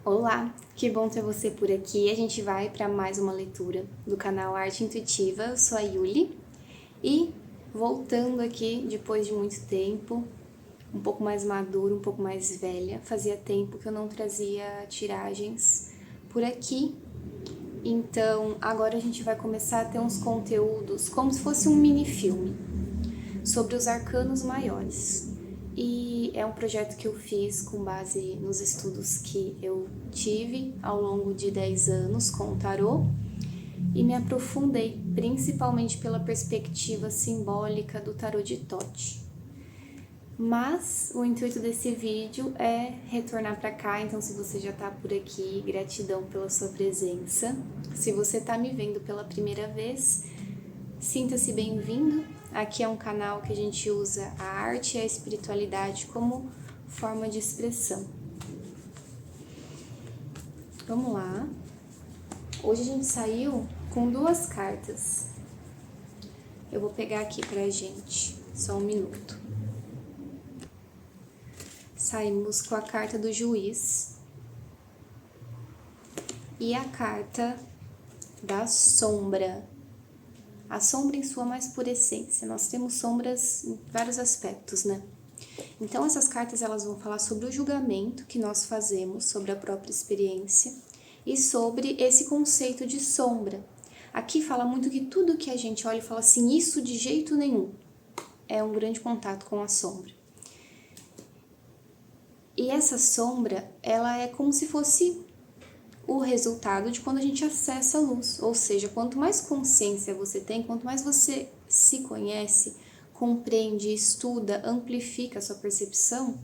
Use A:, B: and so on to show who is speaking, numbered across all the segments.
A: Olá, que bom ter você por aqui. A gente vai para mais uma leitura do canal Arte Intuitiva. Eu sou a Yuli e voltando aqui depois de muito tempo, um pouco mais madura, um pouco mais velha. Fazia tempo que eu não trazia tiragens por aqui. Então, agora a gente vai começar a ter uns conteúdos como se fosse um mini filme sobre os arcanos maiores. E é um projeto que eu fiz com base nos estudos que eu tive ao longo de 10 anos com o tarô e me aprofundei principalmente pela perspectiva simbólica do tarô de Thoth. Mas o intuito desse vídeo é retornar para cá, então se você já está por aqui, gratidão pela sua presença. Se você está me vendo pela primeira vez, sinta-se bem-vindo. Aqui é um canal que a gente usa a arte e a espiritualidade como forma de expressão. Vamos lá. Hoje a gente saiu com duas cartas. Eu vou pegar aqui pra gente, só um minuto. Saímos com a carta do Juiz e a carta da Sombra. A sombra em sua mais pura essência. Nós temos sombras em vários aspectos, né? Então, essas cartas elas vão falar sobre o julgamento que nós fazemos sobre a própria experiência e sobre esse conceito de sombra. Aqui fala muito que tudo que a gente olha e fala assim, isso de jeito nenhum, é um grande contato com a sombra. E essa sombra, ela é como se fosse o resultado de quando a gente acessa a luz. Ou seja, quanto mais consciência você tem, quanto mais você se conhece, compreende, estuda, amplifica a sua percepção,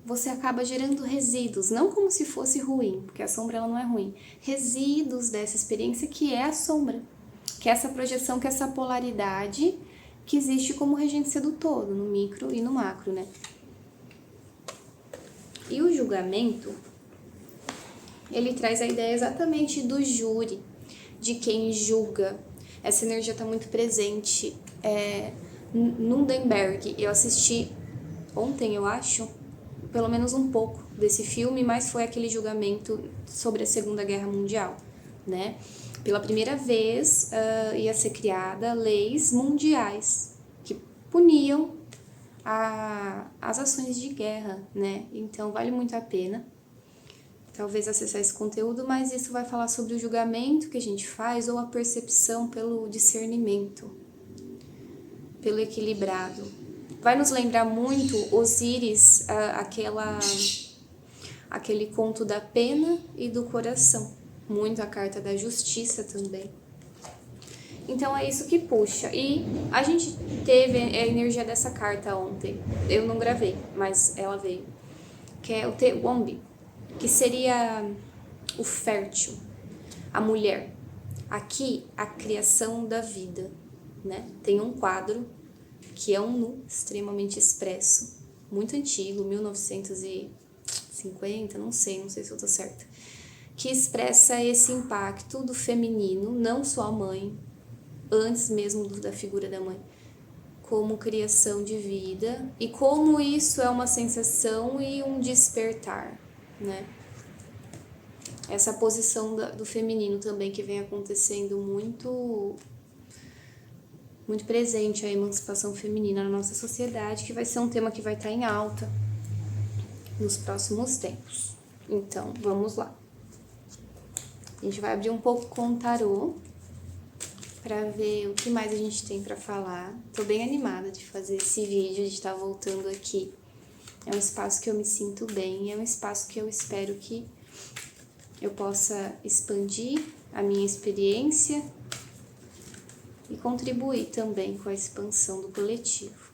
A: você acaba gerando resíduos, não como se fosse ruim, porque a sombra ela não é ruim, resíduos dessa experiência que é a sombra, que é essa projeção, que é essa polaridade que existe como regência do todo, no micro e no macro, né? E o julgamento, ele traz a ideia exatamente do júri, de quem julga. Essa energia está muito presente. Nuremberg, eu assisti ontem, eu acho, pelo menos um pouco desse filme, mas foi aquele julgamento sobre a Segunda Guerra Mundial, né? Pela primeira vez ia ser criada leis mundiais que puniam as ações de guerra, né? Então vale muito a pena talvez acessar esse conteúdo, mas isso vai falar sobre o julgamento que a gente faz ou a percepção pelo discernimento, pelo equilibrado. Vai nos lembrar muito Osíris, aquele conto da pena e do coração, muito a carta da justiça também. Então é isso que puxa. E a gente teve a energia dessa carta ontem. Eu não gravei, mas ela veio. Que é o Te Wombi, que seria o fértil, a mulher. Aqui, a criação da vida, né? Tem um quadro que é um nu extremamente expresso, muito antigo, 1950, não sei se eu tô certa, que expressa esse impacto do feminino, não só a mãe, antes mesmo da figura da mãe, como criação de vida e como isso é uma sensação e um despertar, né? Essa posição do feminino também que vem acontecendo muito presente, a emancipação feminina na nossa sociedade, que vai ser um tema que vai estar em alta nos próximos tempos. Então, vamos lá. A gente vai abrir um pouco com o tarô para ver o que mais a gente tem para falar. Tô bem animada de fazer esse vídeo, de estar voltando aqui. É um espaço que eu me sinto bem, é um espaço que eu espero que eu possa expandir a minha experiência e contribuir também com a expansão do coletivo.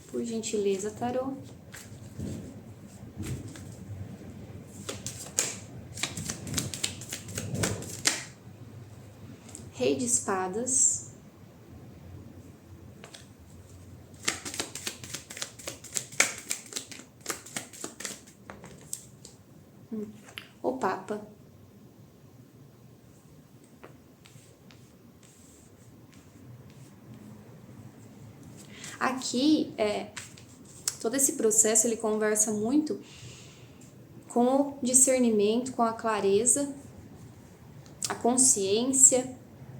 A: Por gentileza, tarô. Rei de espadas. O Papa. Aqui Todo esse processo, ele conversa muito com o discernimento, com a clareza, a consciência,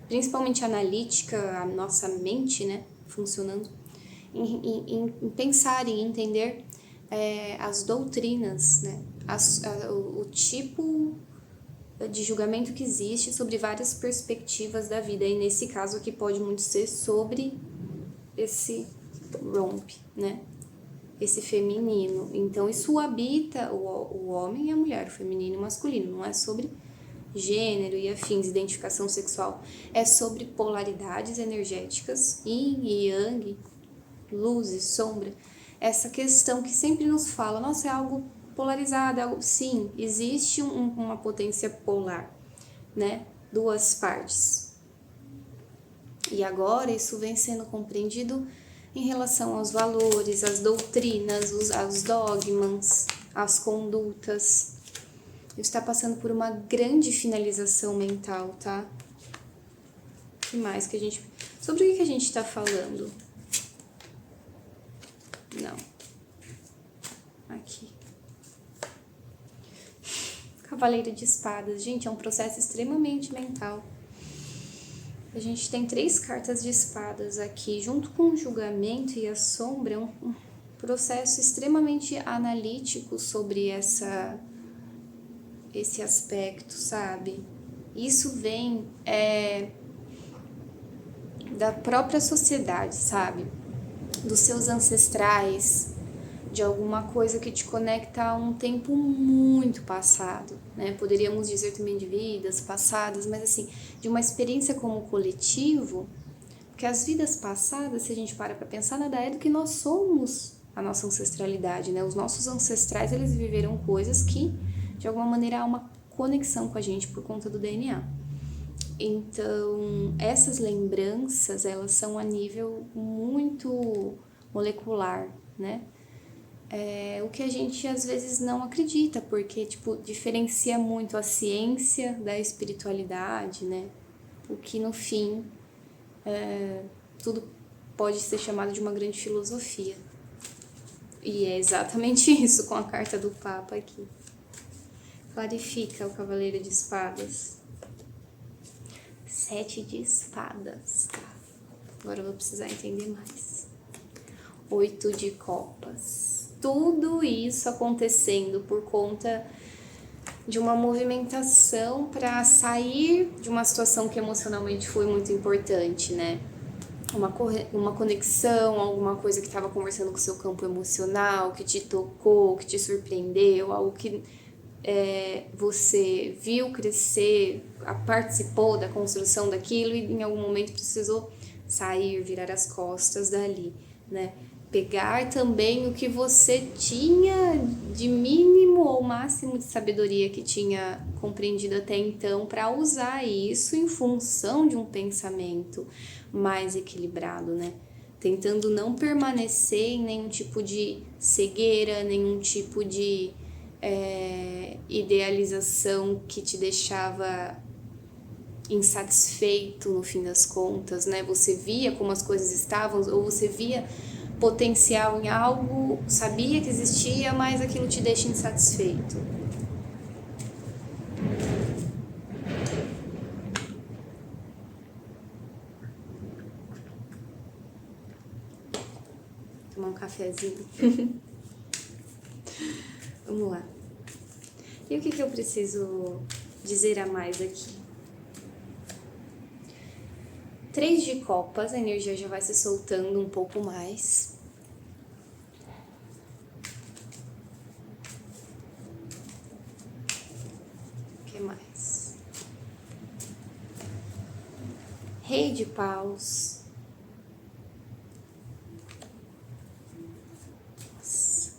A: principalmente analítica, a nossa mente, né, funcionando, em pensar, em entender as doutrinas, né, o tipo de julgamento que existe sobre várias perspectivas da vida, e nesse caso aqui pode muito ser sobre esse rompe, né, esse feminino. Então isso habita o homem e a mulher, o feminino e o masculino, não é sobre gênero e afins, identificação sexual, é sobre polaridades energéticas, yin e yang, luz e sombra, essa questão que sempre nos fala, nossa, é algo polarizado, é algo... Sim, existe uma potência polar, né, duas partes, e agora isso vem sendo compreendido em relação aos valores, às doutrinas, aos dogmas, às condutas. Está passando por uma grande finalização mental, tá? O que mais que a gente... Sobre o que a gente está falando? Não. Aqui. Cavaleiro de Espadas. Gente, é um processo extremamente mental. A gente tem 3 cartas de espadas aqui, junto com o julgamento e a sombra, um processo extremamente analítico sobre esse aspecto, sabe? Isso vem da própria sociedade, sabe? Dos seus ancestrais, de alguma coisa que te conecta a um tempo muito passado, né? Poderíamos dizer também de vidas passadas, mas assim, de uma experiência como coletivo, porque as vidas passadas, se a gente para pensar, nada é do que nós somos, a nossa ancestralidade, né? Os nossos ancestrais, eles viveram coisas que, de alguma maneira, há uma conexão com a gente por conta do DNA. Então, essas lembranças, elas são a nível muito molecular, né? O que a gente às vezes não acredita, porque tipo, diferencia muito a ciência da espiritualidade, né? O que no fim tudo pode ser chamado de uma grande filosofia. E é exatamente isso com a carta do Papa aqui. Clarifica o Cavaleiro de Espadas. 7 de espadas, tá? Agora eu vou precisar entender mais. 8 de copas. Tudo isso acontecendo por conta de uma movimentação para sair de uma situação que emocionalmente foi muito importante, né? Uma conexão, alguma coisa que estava conversando com o seu campo emocional, que te tocou, que te surpreendeu, algo que você viu crescer, participou da construção daquilo e em algum momento precisou sair, virar as costas dali, né? Pegar também o que você tinha de mínimo ou máximo de sabedoria que tinha compreendido até então para usar isso em função de um pensamento mais equilibrado, né? Tentando não permanecer em nenhum tipo de cegueira, nenhum tipo de idealização que te deixava insatisfeito no fim das contas, né? Você via como as coisas estavam, ou você via potencial em algo, sabia que existia, mas aquilo te deixa insatisfeito. Tomar um cafezinho. Vamos lá. E o que eu preciso dizer a mais aqui? 3 de copas, a energia já vai se soltando um pouco mais. O que mais? Rei de paus. Nossa.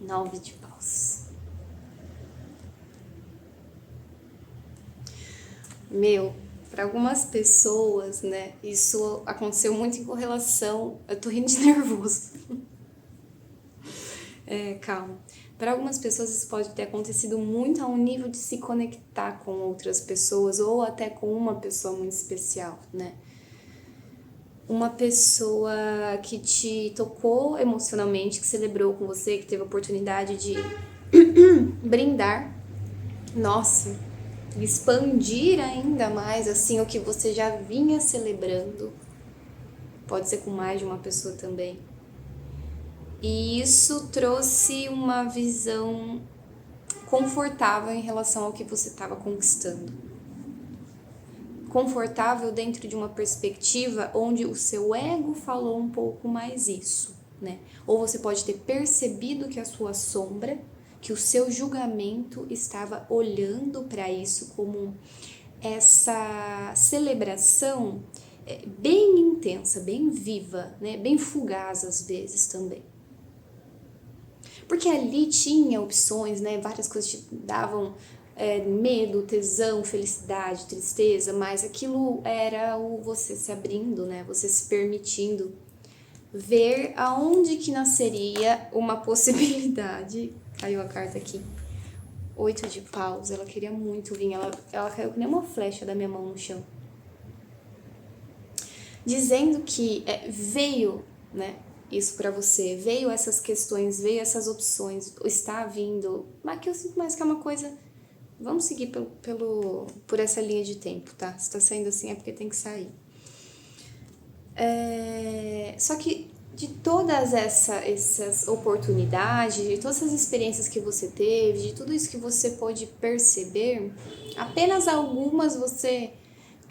A: 9 de paus. Para algumas pessoas, né, isso aconteceu muito em correlação... Eu tô rindo de nervoso. Calma. Para algumas pessoas isso pode ter acontecido muito a um nível de se conectar com outras pessoas ou até com uma pessoa muito especial, né? uma pessoa que te tocou emocionalmente, que celebrou com você, que teve a oportunidade de brindar, nossa, expandir ainda mais assim o que você já vinha celebrando. Pode ser com mais de uma pessoa também. E isso trouxe uma visão confortável em relação ao que você estava conquistando. Confortável dentro de uma perspectiva onde o seu ego falou um pouco mais isso, né? Ou você pode ter percebido que a sua sombra, que o seu julgamento estava olhando para isso como essa celebração bem intensa, bem viva, né? Bem fugaz às vezes também. Porque ali tinha opções, né? Várias coisas te davam medo, tesão, felicidade, tristeza, mas aquilo era o você se abrindo, né? Você se permitindo ver aonde que nasceria uma possibilidade. Caiu a carta aqui. 8 de paus, ela queria muito vir, ela caiu que nem uma flecha da minha mão no chão. Dizendo que veio, né? Isso para você, veio essas questões, veio essas opções, está vindo, mas que eu sinto mais que é uma coisa, vamos seguir por essa linha de tempo, tá? Se tá saindo assim é porque tem que sair. Só que de todas essas oportunidades, de todas essas experiências que você teve, de tudo isso que você pôde perceber, apenas algumas você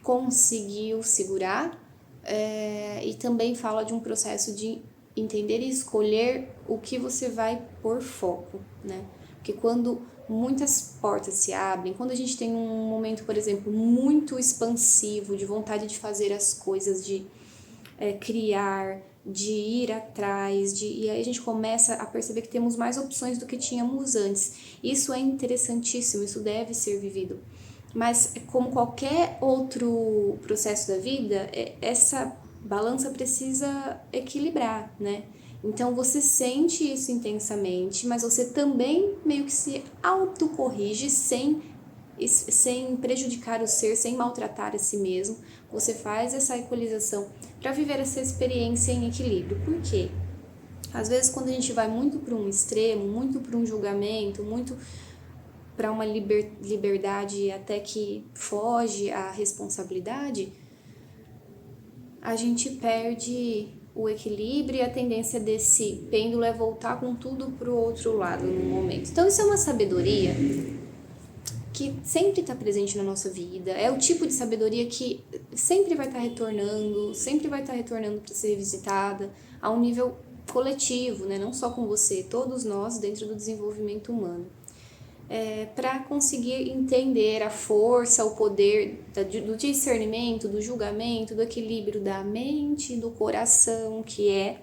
A: conseguiu segurar, e também fala de um processo de entender e escolher o que você vai pôr foco, né? Porque quando muitas portas se abrem, quando a gente tem um momento, por exemplo, muito expansivo, de vontade de fazer as coisas, de criar, de ir atrás, e aí a gente começa a perceber que temos mais opções do que tínhamos antes. Isso é interessantíssimo, isso deve ser vivido. Mas como qualquer outro processo da vida, essa balança precisa equilibrar, né? Então você sente isso intensamente, mas você também meio que se autocorrige sem prejudicar o ser, sem maltratar a si mesmo. Você faz essa equalização para viver essa experiência em equilíbrio. Por quê? Às vezes quando a gente vai muito para um extremo, muito para um julgamento, muito para uma liberdade até que foge à responsabilidade, a gente perde o equilíbrio e a tendência desse pêndulo é voltar com tudo para o outro lado no momento. Então isso é uma sabedoria que sempre está presente na nossa vida, é o tipo de sabedoria que sempre vai estar retornando, sempre vai estar retornando para ser revisitada a um nível coletivo, né? Não só com você, todos nós dentro do desenvolvimento humano. Para conseguir entender a força, o poder do discernimento, do julgamento, do equilíbrio da mente e do coração, que é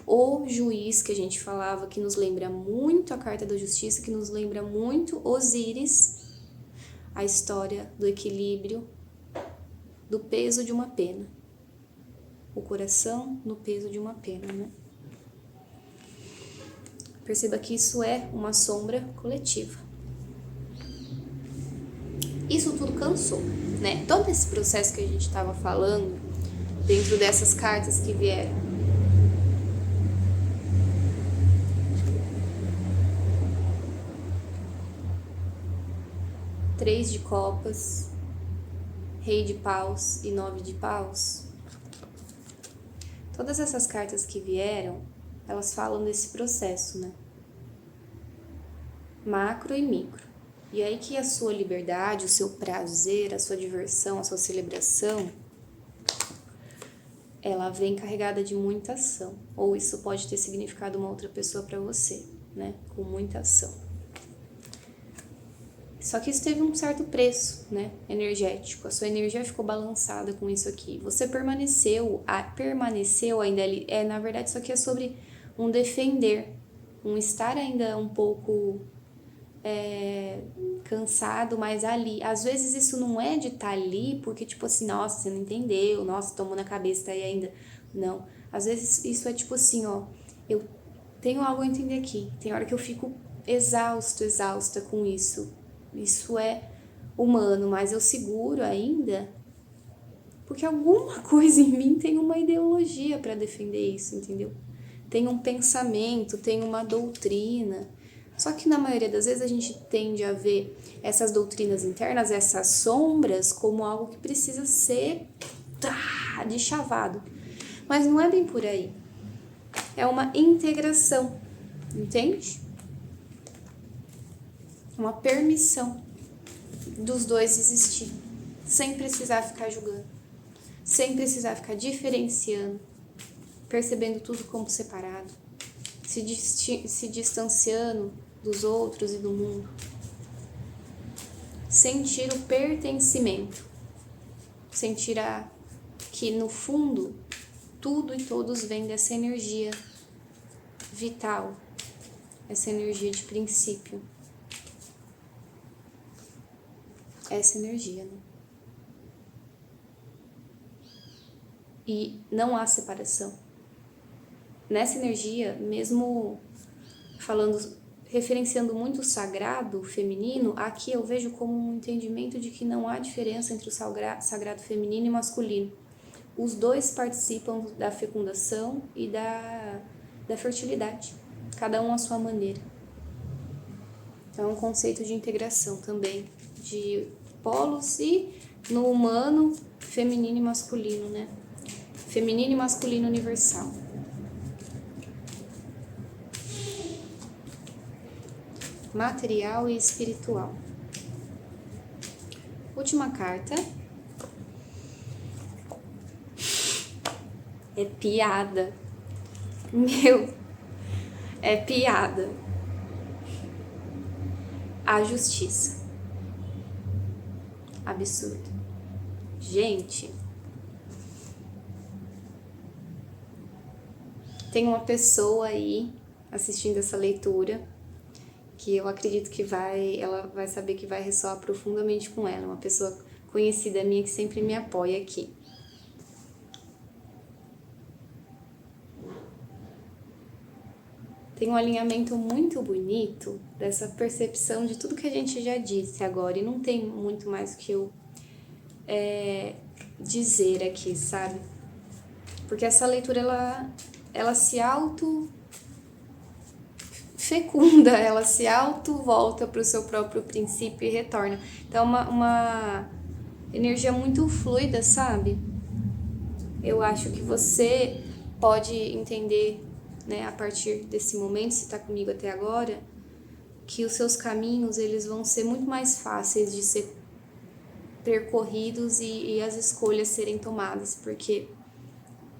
A: o juiz que a gente falava, que nos lembra muito a carta da justiça, que nos lembra muito Osíris, a história do equilíbrio, do peso de uma pena. O coração no peso de uma pena, né? Perceba que isso é uma sombra coletiva. Isso tudo cansou, né? Todo esse processo que a gente estava falando, dentro dessas cartas que vieram, Três de copas, Rei de paus e 9 de paus. Todas essas cartas que vieram, elas falam desse processo, né? Macro e micro. E aí que a sua liberdade, o seu prazer, a sua diversão, a sua celebração, ela vem carregada de muita ação. Ou isso pode ter significado uma outra pessoa para você, né? Com muita ação. Só que isso teve um certo preço, né? Energético. A sua energia ficou balançada com isso aqui. Você permaneceu ainda ali. Na verdade, isso aqui é sobre um defender, um estar ainda um pouco cansado, mas ali. Às vezes isso não é de estar ali porque, tipo assim, nossa, você não entendeu, nossa, tomou na cabeça, tá aí ainda. Não. Às vezes isso é tipo assim, ó, eu tenho algo a entender aqui. Tem hora que eu fico exausta com isso. Isso é humano, mas eu seguro ainda Porque alguma coisa em mim tem uma ideologia para defender isso, entendeu? Tem um pensamento, tem uma doutrina. Só que na maioria das vezes a gente tende a ver essas doutrinas internas, essas sombras, como algo que precisa ser deschavado. Mas não é bem por aí. É uma integração, entende? Uma permissão dos dois existir, sem precisar ficar julgando, sem precisar ficar diferenciando, percebendo tudo como separado, se distanciando dos outros e do mundo. Sentir o pertencimento, sentir que no fundo tudo e todos vêm dessa energia vital, essa energia de princípio. Essa energia, né? E não há separação. Nessa energia, mesmo falando, referenciando muito o sagrado feminino, aqui eu vejo como um entendimento de que não há diferença entre o sagrado feminino e masculino. Os dois participam da fecundação e da fertilidade, cada um à sua maneira. Então é um conceito de integração também, de polos e no humano, feminino e masculino, né? Feminino e masculino universal. Material e espiritual. Última carta. É piada. Meu, é piada. A justiça. Absurdo. Gente, tem uma pessoa aí assistindo essa leitura que eu acredito que ela vai saber que vai ressoar profundamente com ela. Uma pessoa conhecida minha que sempre me apoia aqui. Tem um alinhamento muito bonito dessa percepção de tudo que a gente já disse agora. E não tem muito mais o que eu dizer aqui, sabe? Porque essa leitura, ela se fecunda, ela se volta para o seu próprio princípio e retorna. Então é uma energia muito fluida, sabe? Eu acho que você pode entender, né, a partir desse momento, se está comigo até agora, que os seus caminhos eles vão ser muito mais fáceis de ser percorridos e as escolhas serem tomadas, porque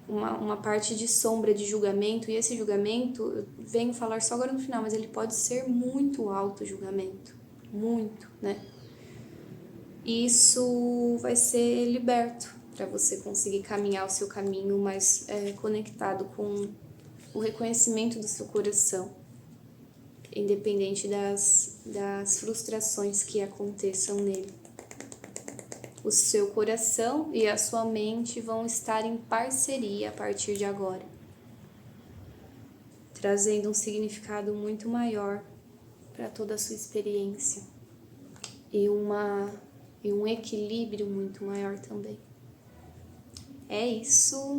A: uma parte de sombra de julgamento, e esse julgamento, eu venho falar só agora no final, mas ele pode ser muito auto-julgamento, muito, né? Isso vai ser liberto para você conseguir caminhar o seu caminho mais conectado com o reconhecimento do seu coração, independente das frustrações que aconteçam nele. O seu coração e a sua mente vão estar em parceria a partir de agora, trazendo um significado muito maior para toda a sua experiência e um equilíbrio muito maior também. É isso.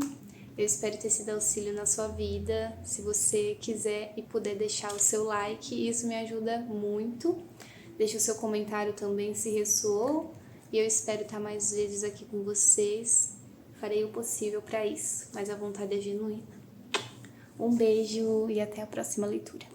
A: Eu espero ter sido auxílio na sua vida. Se você quiser e puder deixar o seu like, isso me ajuda muito. Deixe o seu comentário também se ressoou. E eu espero estar mais vezes aqui com vocês. Farei o possível para isso, mas a vontade é genuína. Um beijo e até a próxima leitura.